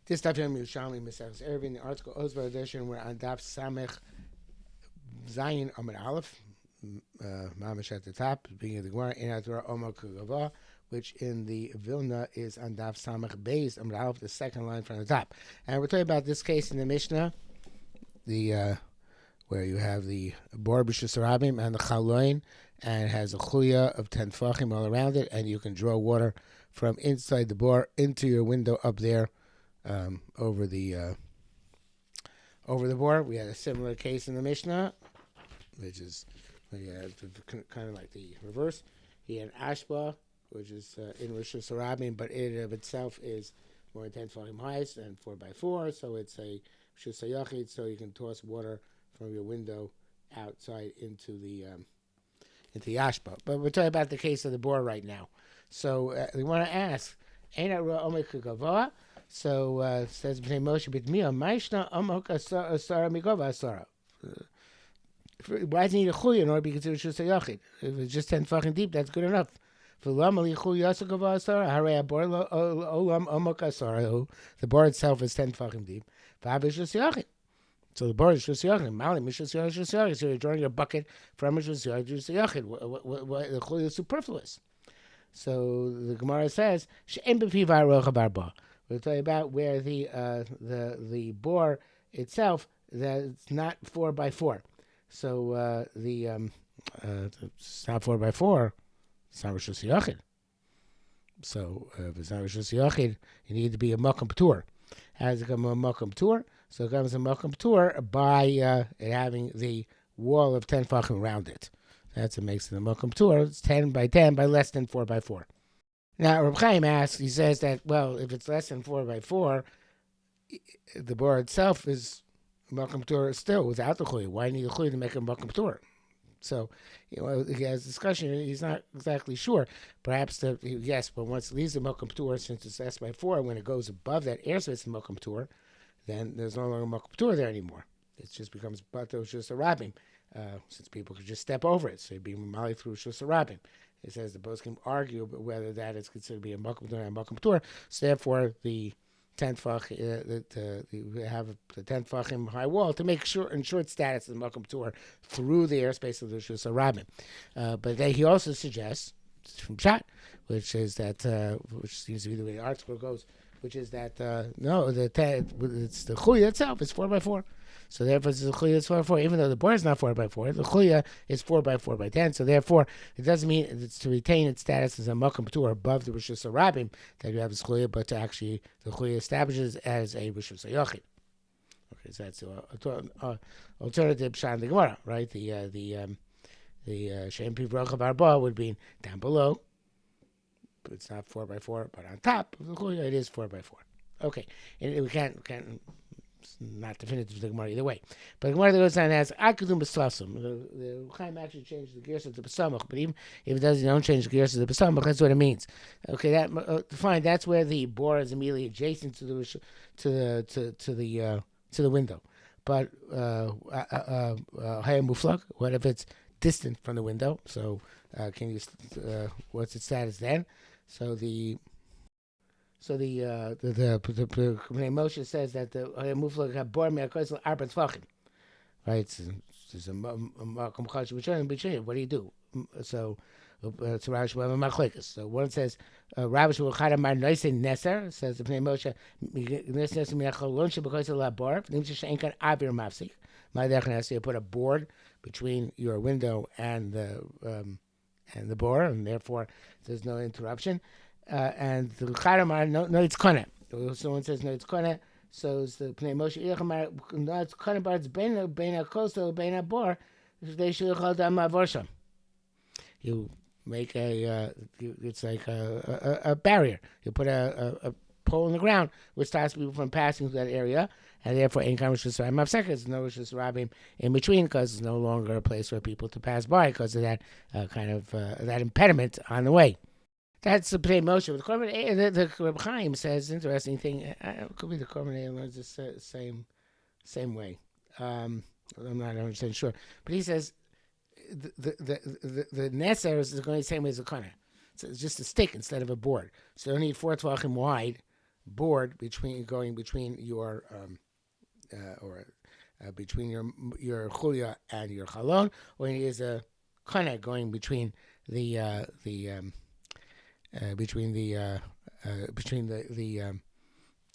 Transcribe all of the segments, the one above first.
This type of Yerushalmi Eruvin, the article Osbar edition, we're on Daf Samech Zayin Amid Aleph, Mamish at the top, beginning of the Gemara, in Atorah Omer Kugava, which in the Vilna is on Daf Samech Beis Amid Aleph, the second line from the top. And we're talking about this case in the Mishnah, the where you have the Bor B'Shus Rabim and the Chaloin, and it has a chuya of 10 tefachim all around it, and you can draw water from inside the bor into your window up there. Over the bor. We had a similar case in the Mishnah, which is kind of like the reverse. He had ashba, which is in Rosh Hashanah, but it of itself is more than 10 tefachim high and 4x4, so it's a Shus Yachid, so you can toss water from your window outside into the ashba. But we're talking about the case of the bor right now. So we want to ask, Ein Arua Omer Kugava? So says Bnei Moshe B'Tmiya, Ma'ishna Amok Asara Mikova Asara. Why does it need a chuya in order to be considered Shus Yachid? If it's just 10 fucking deep, that's good enough. The bar itself is 10 fucking deep. So the bar is Shus Yachid. So you're drawing a bucket from a Shus Yachid. The chuya is superfluous. So the Gemara says, She'en b'piva rocha barba. We'll tell you about where the bore itself, that's not 4x4. So it's not 4x4. It's not Rosh Yachid. So if it's not Rosh Yachid, you need to be a Makam P'tur. How does it come a Makam P'tur? So it comes a Makam P'tur by it having the wall of 10 fachim around it. That's what makes it a Makam P'tur. It's 10 by 10 by less than 4x4. Now, Reb Chaim asks, he says that, well, if it's less than 4x4, the bar itself is Makam P'tur still without the chuy. Why need a chuy to make a Makam P'tur? So, he has a discussion, he's not exactly sure. Perhaps, yes, but once it leaves the Makam P'tur, since it's S by 4, when it goes above that airspace in Makam P'tur, then there's no longer Makam P'tur there anymore. It just becomes Bato Shus Rabim, since people could just step over it. So you'd be Mali through Shus Rabim. It says the both can argue whether that is considered to be a Makam P'tur and a Makam P'tur. So therefore, the 10th fach, you have the 10th fachim high wall to make sure ensure its status of the Makam P'tur through the airspace of the Shus Rabim. But then he also suggests from Pshat, which is that which seems to be the way the article goes, which is that no, it's the chuya itself is 4x4. So therefore, the chuya is 4x4. Even though the bar is not 4x4, the chuya is 4x4 by 10. So therefore, it doesn't mean it's to retain its status as a makam p'tur above the rishus harabim that you have this chuya, but to actually the chuya establishes as a rishus hayachid. Okay, so that's alternative pshat in the Gemara, right? The she'en piv rocha barba would be down below. But it's not 4x4, but on top of the chuya, it is 4x4. Okay, and we can't. It's not definitive to the Gemara either way. But the Gemara goes on and asks, Akudum B'Slasum. The Chaim actually changed the gears of the B'Samach, but even if it doesn't, don't change the gears of the B'Samach, that's what it means. Okay, that fine. That's where the bore is immediately adjacent to the window. But Hayam Muflag, what if it's distant from the window? So can you? What's its status then? So the Moshe says that the Muflag have bor me'akoisel arba tefachim, right? It's a makom chadsh b'shenim. What do you do? So it's Rav Shmuel Machlekes. So one says Rav Shmuel Chad Amar Noisen Neser says the Bnei Moshe Neser Miachalon shebekoisel labor nimshe she'en kan avir mafsik. My derech you put a board between your window and the bor, and therefore there's no interruption. And the Charamar, no, it's Kone. Someone says, no, it's Kone. So it's the Pnei Moshe Irchamar, no, it's Kone, but it's Beina Kosto, Beina Bor, they should hold them Vorsham. You make it's like a barrier. You put a pole in the ground, which stops people from passing through that area, and therefore, in Kamishus Mafsek, there's no Rishus Rabim in between, because it's no longer a place for people to pass by because of that that impediment on the way. That's the Pnei Moshe. The Reb Chaim says interesting thing. It could be the Korban learns the same way. I'm not 100% sure, but he says the Neser is going the same way as the Kana. So it's just a stick instead of a board. So you don't need 4 tvachim wide board going between your between your chulia and your chalon, or he is a kana going between the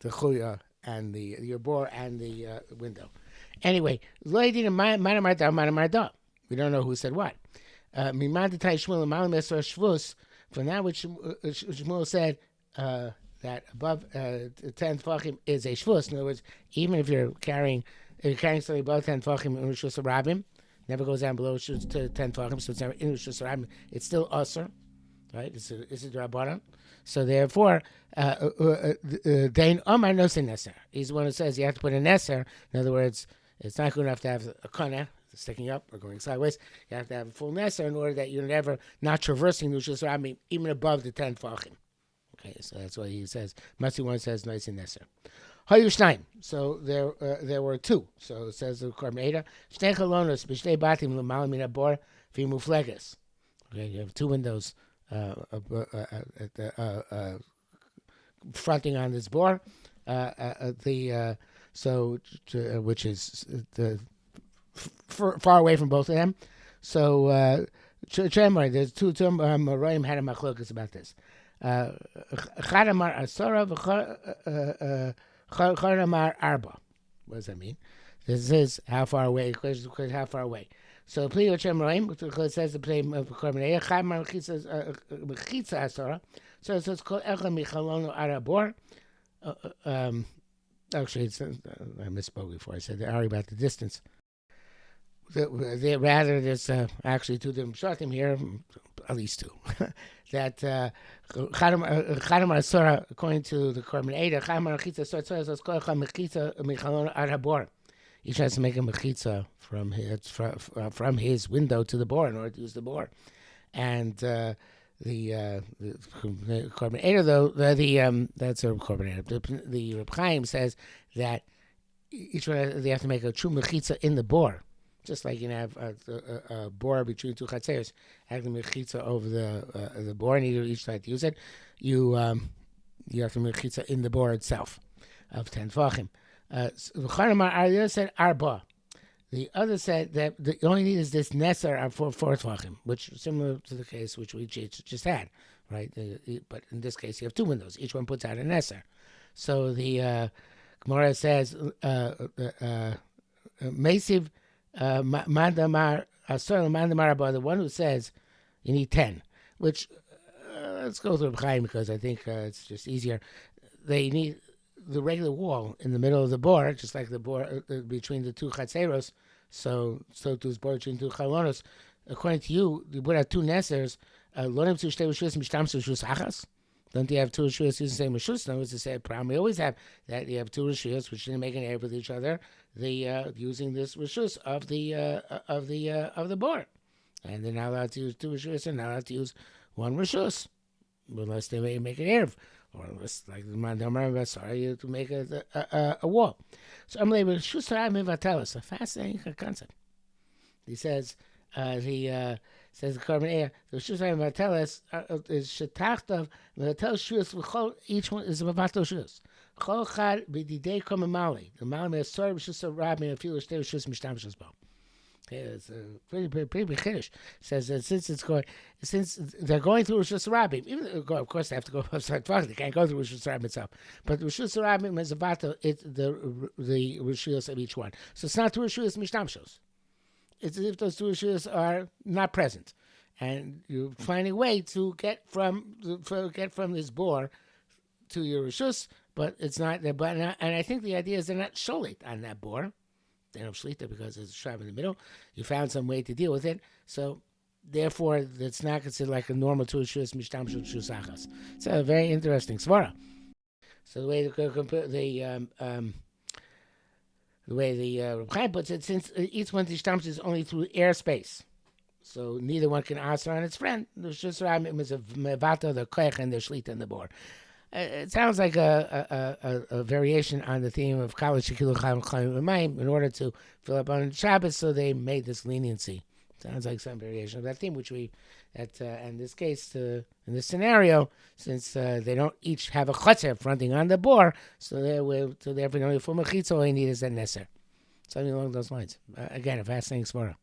chulia and your bore and the window. Anyway, we don't know who said what. From that which Shmuel said that above 10 tefachim is a shvus. In other words, even if you're carrying something above 10 tefachim in Rishus Rabim, never goes down below 10 tefachim, so it's never in Rishus Rabim. It's still usher, right? It's a drabbanan. So therefore, Dain Omar no say neser. He's the one who says you have to put a neser. In other words, it's not good enough to have a kana sticking up or going sideways. You have to have a full neser in order that you're never not traversing the Rishus Rabim even above the 10 tefachim. Okay, so that's what he says. Matthew 1 says nice and neser. Hayushnaim. So there were two. So it says the Korban Shtei chalonos b'shtei batim l'malam min habor v'mufleges. Okay, you have two windows fronting on this bore. Which is far away from both of them. So there's two Moraim had a machlokas about this. Chad amar asora v'chad amar arba. What does that mean? This is how far away. Question how far away. So play with Moraim. It says the play of Korban Chad amar mechitza asora. So it says kol echad michalonu arabor. Actually, I misspoke before. I said they're arguing about the distance. There's actually two different shatim here, at least two. That Chadam Asura, according to the Korban Eda, Chadam Mechitza says Mechitza Michalon Ad Habor. Each has to make a mechitza from his window to the bore in order to use the bore, and the Korban Eda though that's a Korban Eda. The Reb Chaim says that each one they have to make a true mechitza in the bore. Just like you have a bore between two chatzeros, having the mechitza over the bore, and each side to use it, you have to mechitza in the bore itself of 10 tefachim. The other said arba. The other said that the only need is this neser for 4 tefachim, which is similar to the case which we just had, right? But in this case, you have two windows. Each one puts out a neser. So the Gemara says, Mesiv. Mandamar the one who says you need 10, which let's go through Chaim because I think it's just easier. They need the regular wall in the middle of the bore, just like the bore between the two chatzeros. So to his bore between two chalonos. According to you would have two nesers. Don't you have two rishuyos using the same rishus? No, it's the same problem we always have, that you have two rishuyos which didn't make an air with each other. Using this rishus of the board, and they're not allowed to use two rishus. They're not allowed to use one rishus unless they make an air, or unless like the mandamar sorry to make a wall. So I'm like rishus harayim. A fascinating concept. He says. Says the Korban Eir, the Rishus Vatelis is Shetachtav, Vatel Shus, each one is a Vatel Shus. Chol Chad B'didei Komamali. The Mali is sorry, Rishus Rabbi, and a few Shtei Rishus Mishtam Shus Bo. It's a pretty big Kiddush. Says that since they're going through Rishus Rabbi, even of course they have to go upside down. They can't go through Rishus Rabbi itself. But Rishus Rabbi is a Vatel, it's the Rishus of each one. So it's not two Rishus Mishtam Shus. It's as if those two issues are not present, and you find a way to get from this bore to your rishus, but it's not there. But and I think the idea is they're not sholit on that bore. They don't shlita because there's a shab in the middle. You found some way to deal with it, so therefore it's not considered like a normal two rishus mishtam shus achas. It's a very interesting svara. So the way the way the Reb Chaim puts it, since each one is only through airspace, so neither one can answer on its friend. There's just a mevata, the koich, and the shlita in the board. It sounds like a variation on the theme of kala shekilu chayim chayim v'mayim in order to fill up on Shabbos. So they made this leniency Sounds like some variation of that theme, which in this case, in this scenario, since they don't each have a chotzer fronting on the bore, so therefore, only for mechitza, all you need is a neser. Something along those lines. Again, a fascinating svara.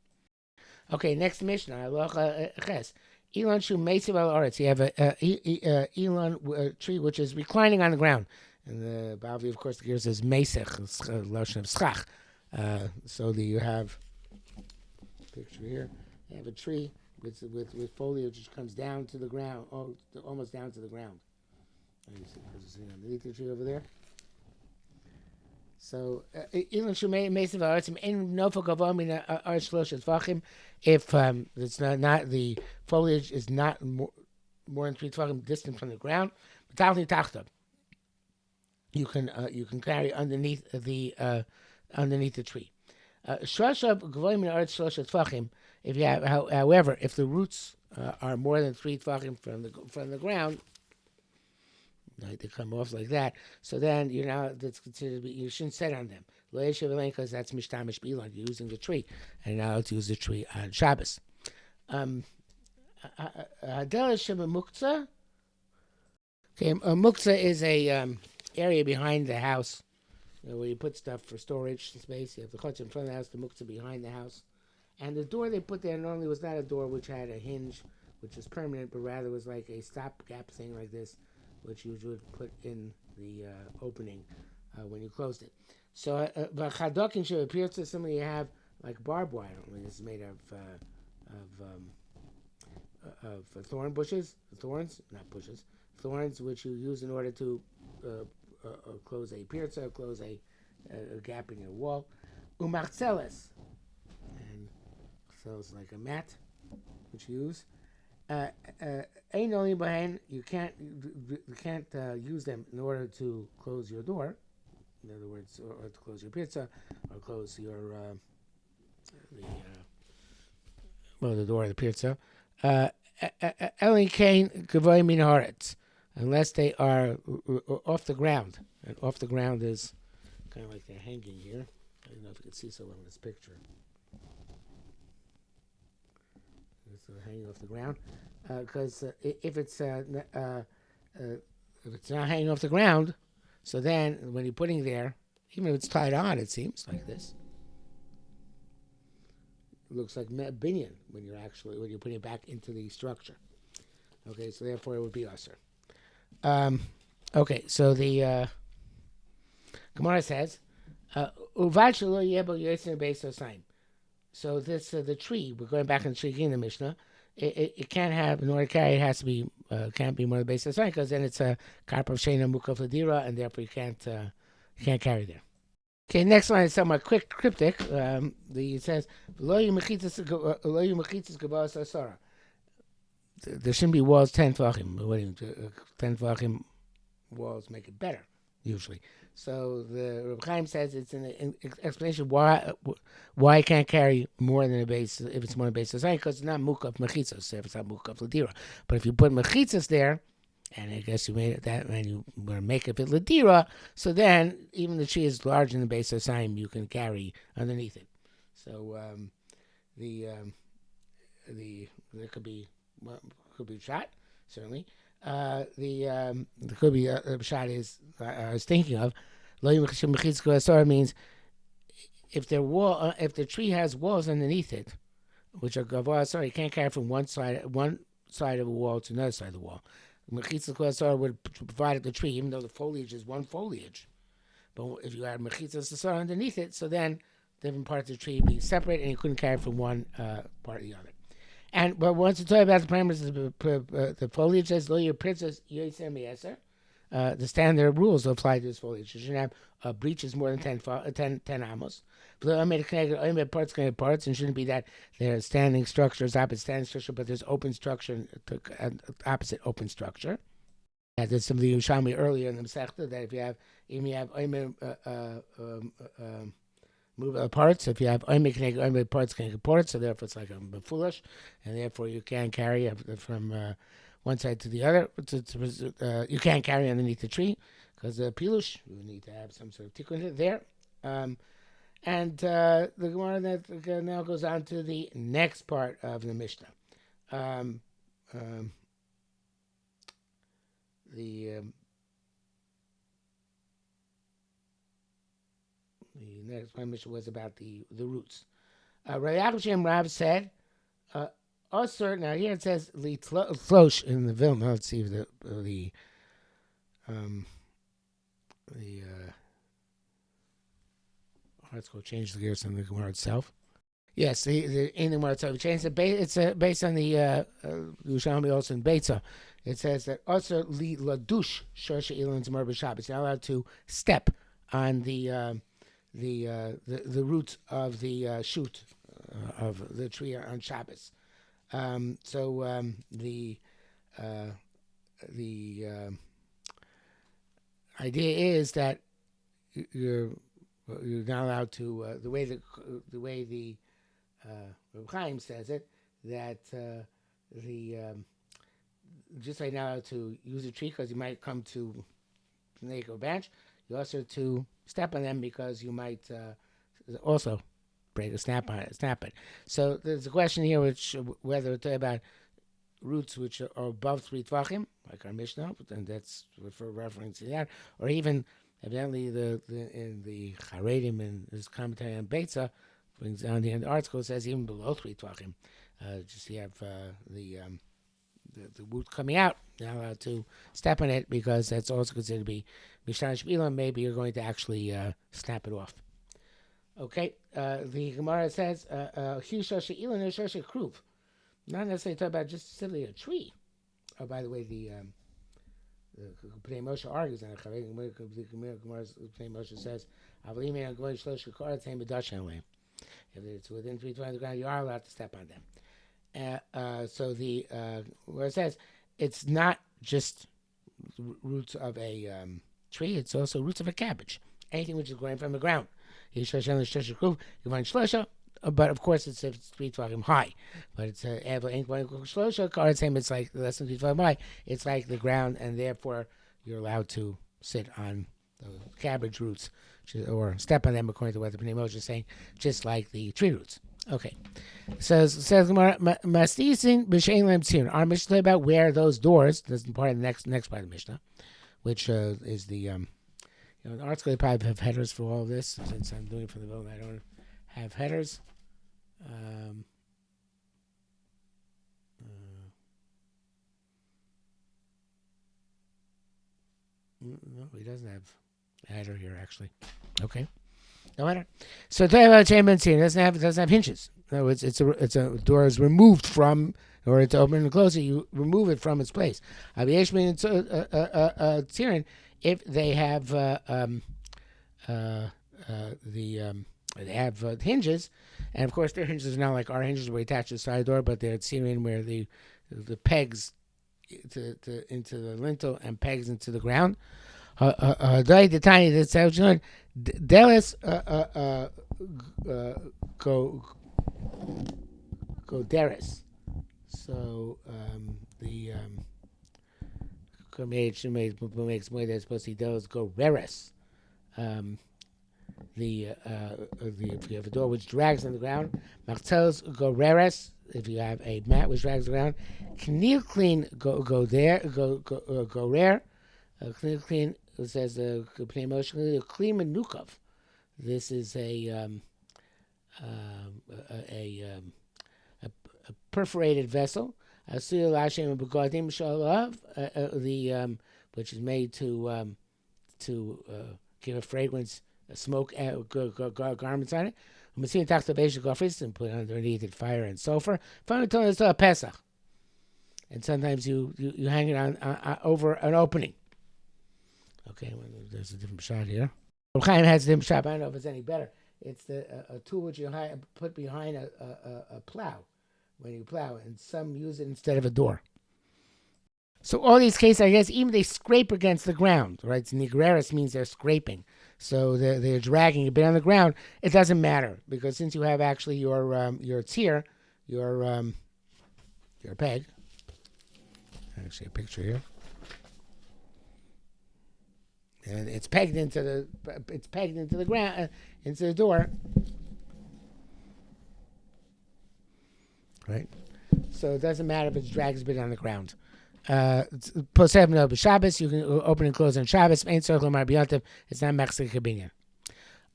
Okay, next Mishnah. Ches. Elon shu meisiv al aretz. You have a elon tree which is reclining on the ground. And the Bavli, of course, the gear says meisech, lashon of schach. So you have picture here. You have a tree with foliage which comes down to the ground, almost down to the ground. You see underneath the tree over there. So, if it's not the foliage is not more than 3 tvachim distant from the ground, you can carry underneath the tree. If you have, however, if the roots are more than 3 tvachim from the ground, right, they come off like that. So then that's considered you shouldn't set on them. Because that's mishtamish b'ilan. You're using the tree, and now to use the tree on Shabbos. Muktzah. Okay, muktzah is a area behind the house where you put stuff for storage space. You have the chutz in front of the house, the muktzah behind the house, and the door they put there normally was not a door which had a hinge, which was permanent, but rather was like a stopgap thing like this, which you would put in the opening when you closed it. So, chadokin should appear to somebody you have like barbed wire. This is made of thorn bushes, thorns, which you use in order to close a pirza, close a gap in your wall. Umarceles, and so it's like a mat which you use. Ain't only behind you can't use them in order to close your door. In other words, or to close your pizza, or close your the door of the pizza. Elin kain gavoy min haaretz, unless they are off the ground, and off the ground is kind of like they're hanging here. I don't know if you can see so well in this picture. So hanging off the ground, because if it's not hanging off the ground, so then when you're putting there, even if it's tied on, it seems like this. It looks like binyan when you're putting it back into the structure. Okay, so therefore it would be usher. Okay, so the Gemara says, "Uvad shelo yebo yoser beis osayim." So this the tree. We're going back in the tree in the Mishnah. It can't have, in order to carry, it has to be can't be more than base of sign, because then it's a karp of shena mukaf ladira, and therefore you can't carry there. Okay, next one is somewhat cryptic. It says lo yumechitzas gabas asara. There shouldn't be walls 10 tvachim. 10 tvachim walls make it better usually. So the Reb Chaim says it's an explanation why it can't carry more than a base if it's more than a base of sign, because it's not mukaf mechitzas, if it's not mukaf ladira. But if you put mechitzas there, and I guess you made it that, and you want to make it ladira, so then even the tree is larger than the base of sign, you can carry underneath it. So there could be shot, certainly. The could be a shot is I was thinking of means if the tree has walls underneath it, which are gavah, you can't carry from one side of a wall to another side of the wall. Mechitzas would provide the tree, even though the foliage is one foliage. But if you had mechitzas underneath it, so then different parts of the tree be separate, and you couldn't carry from one part to the other. But once you talk about the parameters of the foliage, says lo your princess yoser me'eser. The standard rules apply to this foliage. You shouldn't have breaches more than 10 amos. Parts, and shouldn't be that there's standing structures, opposite standing structure, but there's open structure, opposite open structure. There's some of the Yerushalmi earlier in the Masechta that if you have move parts, if you have parts can support, so therefore it's like a foolish, and therefore you can't carry from one side to the other. You can't carry underneath the tree because the pilush, you need to have some sort of tikkun there. And the Gemara that now goes on to the next part of the Mishnah. Um, um, the next part Mishnah was about the roots. Rav Yaakov Rav said, Osir. Now here it says Flosh in the Vilna. Let's see if um, the let's go change the gears on the Gemara itself. Yes, in the Gemara itself, change it. It's based on the Yerushalmi also in Beitza. It says that also li ladush shosha ilan zmar b'Shabbos. It's not allowed to step on the roots of the shoot of the tree on Shabbos. The idea is that you're not allowed to the way the Reb Chaim says it, that just like not allowed to use a tree because you might come to snake or branch, you also to step on them because you might also break a snap it. So there's a question here, which whether it's about roots which are above 3 tvachim, like our Mishnah, and that's for reference to that, or even evidently in the Charedim and his commentary on Beitza brings down the end article says even below 3 tvachim, just you have the root coming out. You're not allowed to step on it because that's also considered to be Mishnah Shmila. Maybe you're going to actually snap it off. Okay, the Gemara says, not necessarily talking about just simply a tree. Oh, by the way, the Pnei Moshe argues on it. Pnei Moshe says, if it's within 3 feet of the ground, you are allowed to step on them. So where it says, it's not just roots of a tree, it's also roots of a cabbage. Anything which is growing from the ground. You find shlosha, but of course it's 3 tvachim high. But it's shlosha card same. It's like less than 3 tvachim high. It's like the ground, and therefore you're allowed to sit on the cabbage roots or step on them according to what the Pnei Moshe is saying, just like the tree roots. Okay, says Mastisin b'shein lem tzir. Our Mishnah about where those doors. That's part of the next part of the Mishnah, which is the the article they probably have headers for all of this. Since I'm doing it for the vote, I don't have headers. No, he doesn't have a header here actually. Okay, no matter. So talking about chambers here, it doesn't have hinges. No, it's a door is removed from, in order to open and close it, you remove it from its place. If they have they have hinges, and of course their hinges are not like our hinges where we attach the side door, but they're Syrian where the pegs into the lintel and pegs into the ground. The tiny that Delis go Deris. So the makes more that's supposed to those go Veres. If you have a door which drags on the ground, Martels go Reres. If you have a mat which drags around, Kneel clean go there go rare. Kneel clean says the Pnei Moshe clean menukov. This is a perforated vessel. Which is made to give a fragrance, a smoke, garments on it. And put underneath it fire and sulfur. It's a Pesach. And sometimes you hang it on over an opening. Okay, well, there's a different shot here. Chaim has a different shot. I don't know if it's any better. It's a tool which you put behind a plow when you plow, and some use it instead of a door. So all these cases, I guess, even they scrape against the ground, right? Nigreris means they're scraping. So they're dragging a bit on the ground. It doesn't matter, because since you have actually your tzir, your peg. Actually, a picture here. and it's pegged into the ground, into the door, right? So it doesn't matter if it's drags a bit on the ground. Posevno b'Shabbos, you can open and close on Shabbos. Ain't circle mar b'yontiv. It's not mechzik kabinyan.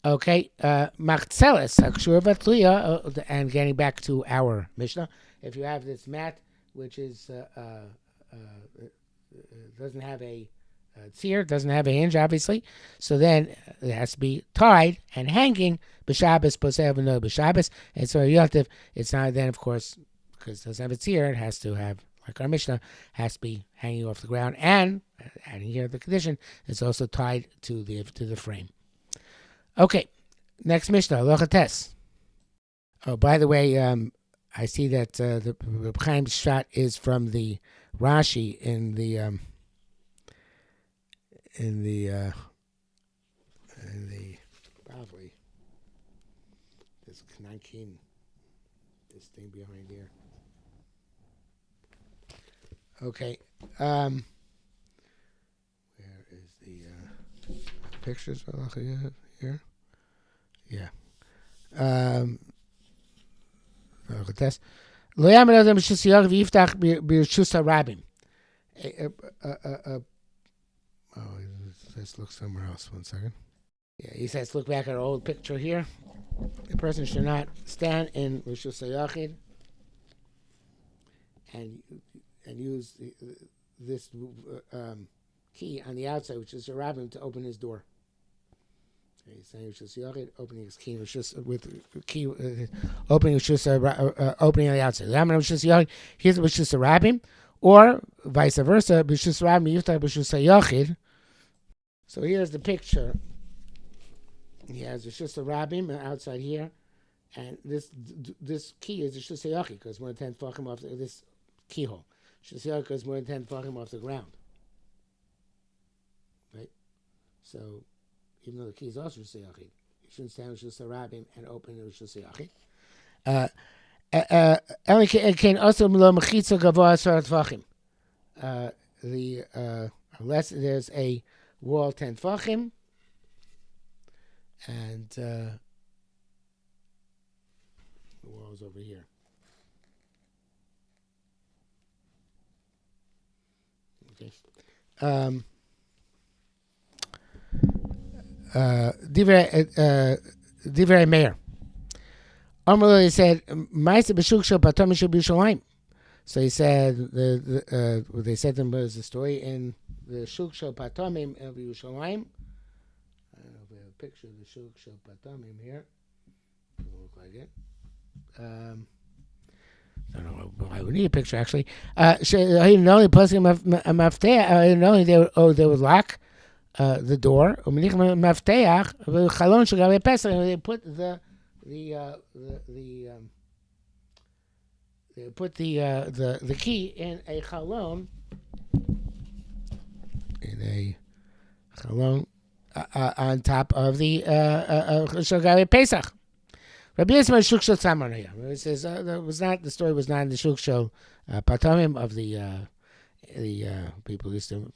Okay, machzeles hakshur v'tluya, and getting back to our Mishnah, if you have this mat which is doesn't have a tzir, doesn't have a hinge, obviously, so then it has to be tied and hanging b'Shabbos posevno b'Shabbos, and so yontiv, it's not then, of course, because it doesn't have a tzir, it has to have, like our Mishnah, has to be hanging off the ground, and adding here the condition, it's also tied to the frame. Okay, next Mishnah, Lochates. Oh, by the way, I see that the Reb Chaim's shot is from the Rashi in the probably this 19, this thing behind here. Okay, where is the pictures here? Yeah. Lo yamer adam shesiyach v'yiftach b'rshus harabim. Let's look somewhere else. 1 second. Yeah, he says, look back at our old picture here. The person should not stand in Rishus HaYachid and use this key on the outside, which is a rabbin, to open his door. So he's saying Rishus HaYachid, opening his key, with key, opening opening on the outside. Here's Rishus HaRabbim, or vice versa, Rishus HaRabbim yiftach Rishus HaYachid. So here's the picture. He has Rishus HaRabbim outside here, and this key is Rishus HaYachid, because more than 10 tefachim off this keyhole. Rishus HaYachid is more than 10 tefachim off the ground. Right? So, even though the key is also Rishus HaYachid, you shouldn't stand with Rishus HaRabbim and open Rishus HaYachid. Also lo mechitza gavoa 10 tefachim. Unless there's a wall 10 tefachim, and the wall is over here. Okay. Divrei Meir. Amrullah said, "Ma'aseh b'shuk shel patomim shel Yerushalayim." So he said, what they said to him was the story in the shuk shel patomim of Yerushalayim. I don't know if we have a picture of the shuk shel patomim here. Doesn't look like it. I don't know why we need a picture, actually. They would lock the door. They put the key in a chalon, on top of the Shogavi Pesach. Rabbi Yisrael Shuk Shel Tzamar. It says the story was not in the Shuk Shel Patomim of the people who used to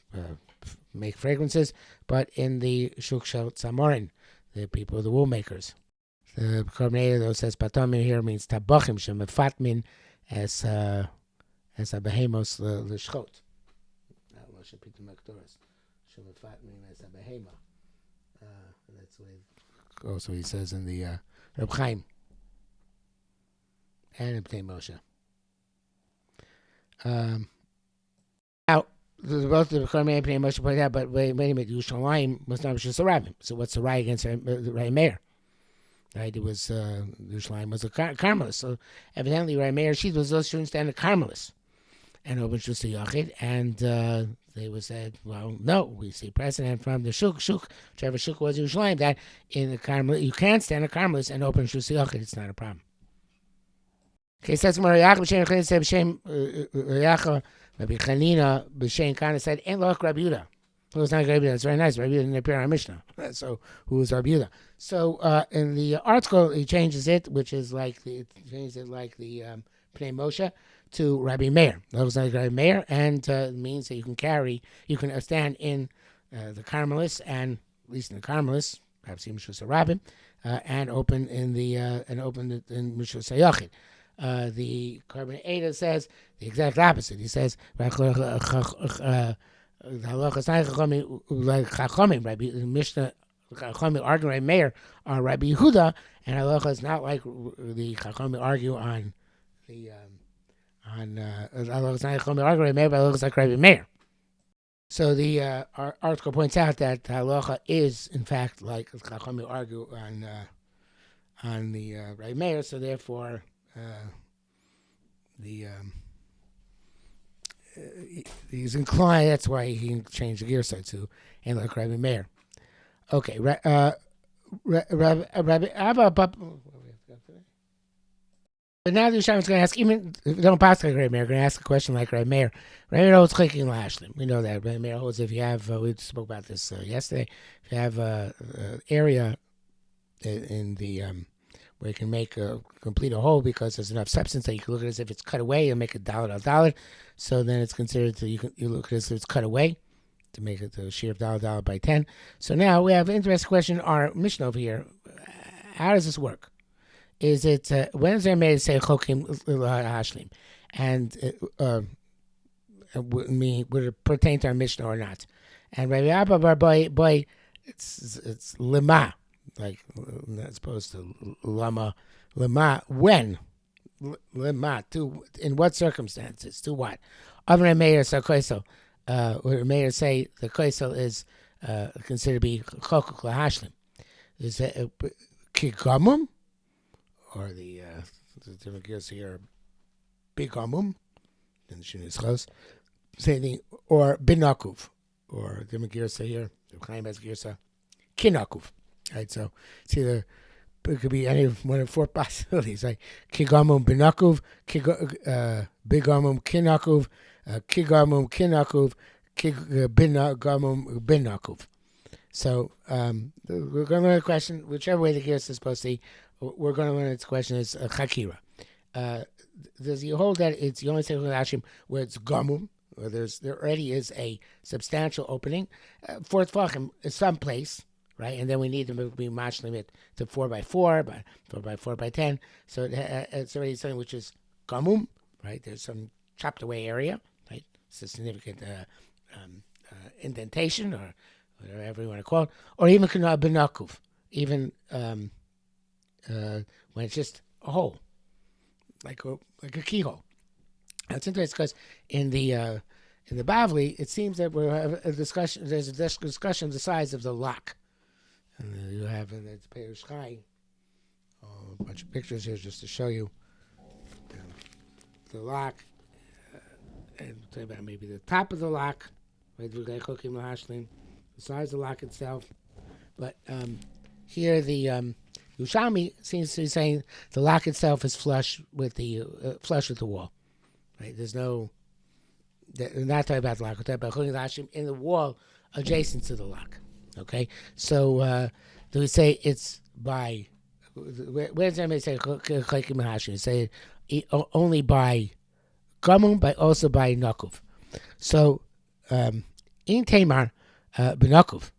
make fragrances, but in the Shuk Shel Tzamorin, the people, the wool makers. The Korbanei though says Patomim here means Tabachim Shemefatmin as a behemos l'shchot. Not Moshe Pitum Aktoris. Shemefatmin as a behema. That's what also he says in the Reb Chaim and in Pnei Moshe. Now, both the Korbanei and Pnei Moshe pointed out, but wait a minute, Yerushalayim was not Rishus HaRabbim. So what's the right against Ray Meir? Right, it was Yerushalayim was a Carmelist. So evidently, Ray Meir she was those shouldn't stand a Carmelist, and open Rishus HaYachid, and they was said, well, no, we see precedent from the shuk, whichever shuk was Yerushalayim, that in the Carmelist you can't stand a Carmelist and open Rishus HaYachid. It's not a problem. Okay, so that's more Yaakov b'shem Chanina said b'shem Yaakov Rabbi Chanina b'shem Kana said ain't loch Rabbi Yehuda. It was not Rabbi Yehuda. It's very nice. Rabbi Yehuda didn't appear in our Mishnah. So who was Rabbi Yehuda? So in the article he changes it, which is like the Pnei Moshe to Rabbi Meir. That was like Rabbi Meir, and it means that you can stand in the Carmelists, and at least in the Carmelists, perhaps even Mishus Rabbim, and open in the in Mishus Yachid. The Carbon Ada says the exact opposite. He says the halacha is not like Chachamim, Rabbi Mishnah. Chachamim argue Rabbi Meir or Rabbi Yehuda, and halacha is not like the Chachamim argue on the halacha is not Chachamim argue Rabbi Meir, but halacha is like Rabbi Meir. So the article points out that halacha is in fact like Chachamim argue on the Rabbi Meir, so therefore he's inclined. That's why he changed the gear side to and like Rabbi Meir. Okay, Rabbi Abba. But now the Yerushalmi is going to ask, even if they don't pass like Rabbi Meir, going to ask a question like Rabbi Meir. Rabbi Meir holds clicking lashlim. We know that Rabbi Meir holds if you have. We spoke about this yesterday. If you have an area in the where you can make complete a hole because there's enough substance that you can look at it as if it's cut away and make a dollar al dollar. So then it's considered you look at it as if it's cut away to make it the shear of dollar by 10. So now we have an interesting question. Our Mishnah over here. How does this work? Is it when is there made to say chokim hashlim, and would it pertain to our Mishnah or not? And Rabbi Abba Bar Boy, it's lema, like as opposed to lama. When lema to in what circumstances to what? Other Meir so koisel. Would Meir say the koisel is considered to be chokuk lahashlim? Is it kigamum? Or the different gears here, bigamum, then the shin is close. Same thing, or binakuv, or different gears here. The Chaim has gears kinakuv. Right, so it's either it could be any one of four possibilities. Like kigamum binakuv, bigamum kinakuv, kigamum kinakuv, binagamum binakuv. So we're going to learn a question, whichever way the gears is supposed to be. We're going to learn its question is chakira. Does he hold that it's you only say Hashim where it's gamum, where there already is a substantial opening for Tvachim someplace, right? And then we need to be matching it to 4x4, by 4x4 by 10. So it's already something which is gamum, right? There's some chopped away area, right? It's a significant indentation or whatever you want to call it, or even benakuv, even when it's just a hole, like a keyhole. That's interesting because in the Bavli, it seems that we have a discussion. There's a discussion of the size of the lock, and you have in the Peirush Chai a bunch of pictures here just to show you the lock, and talk about maybe the top of the lock, right? The size of the lock itself, but here the Yerushalmi seems to be saying the lock itself is flush with the wall, right? There's no. We're not talking about the lock. We're talking about chukim hashim in the wall adjacent to the lock. Okay, so do we say it's by? Where does anybody say chukim hashim? Say only by gamum, but also by nakuv. So in Tamar b'nakuv.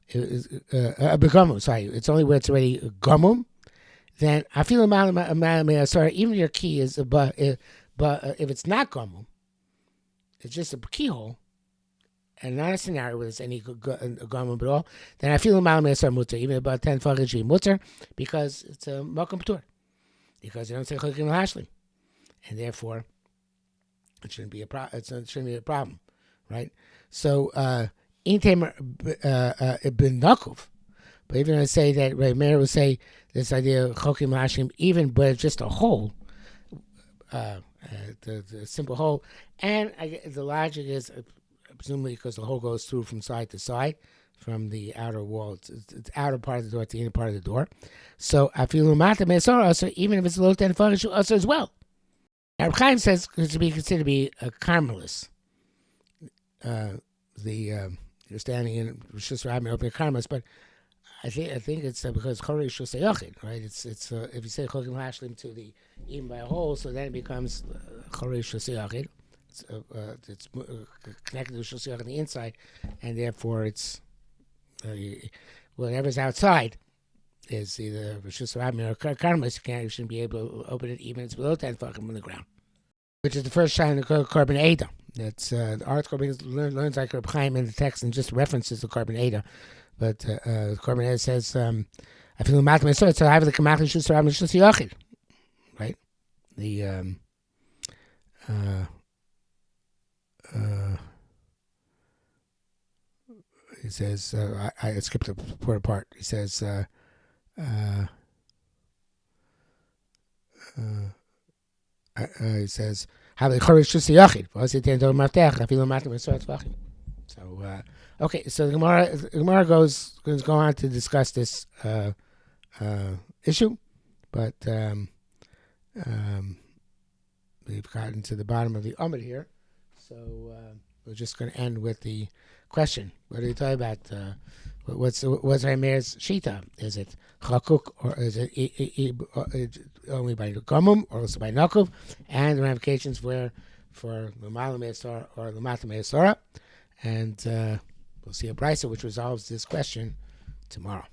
Sorry, it's only where it's already gamum. Then I feel sorry, even your key is but if it's not gamum, it's just a keyhole, and not a scenario where there's any gamum at all. Then I feel mutter, even about 10 fariji mutter, because it's a makom ptur, because they don't say chukim hashlim, and therefore it shouldn't be a problem, right? So. Intamer ibn Nakuf, but even I say that Rabbi Meir would say this idea of chokim hashim, even but it's just a hole, the simple hole, and the logic is presumably because the hole goes through from side to side, from the outer wall, it's outer part of the door to the inner part of the door. So I feel also even if it's a little 10 function also as well. Now Chaim says it should be considered to be a Carmelist. You're standing in Rosh Hashanah opening Karmas, but I think it's because Chorei Shus Yachid, right? It's if you say Chokim Hashlim to the even by a hole, so then it becomes Chorei Shus Yachid, it's connected to Rishus Yachid on the inside, and therefore it's whatever's outside is either Rishus Rabim or Karmas. You shouldn't be able to open it even if it's below 10 tefachim on the ground, which is the first sign of Korban Eda. That's the article learns like Reb Chaim in the text and just references the Korban Eda, but Korban Eda says, "I feel the matam so I have the kamach Rishus Rabim Rishus Yachid." Right? The he says, I skipped the important part. He says, he says, "How the chorish to yachid? Was it in the maftech? I feel the matam is so tvachim." So okay, so the Gemara goes go on to discuss this issue, but we've gotten to the bottom of the Amud here, so we're just going to end with the question. What are you talking about? What's Rameir's shita? Is it chakuk or is it only by gomum or also by nakuv? And the ramifications for l'malam me'asara or l'mata me'asara. And we'll see a brisa which resolves this question tomorrow.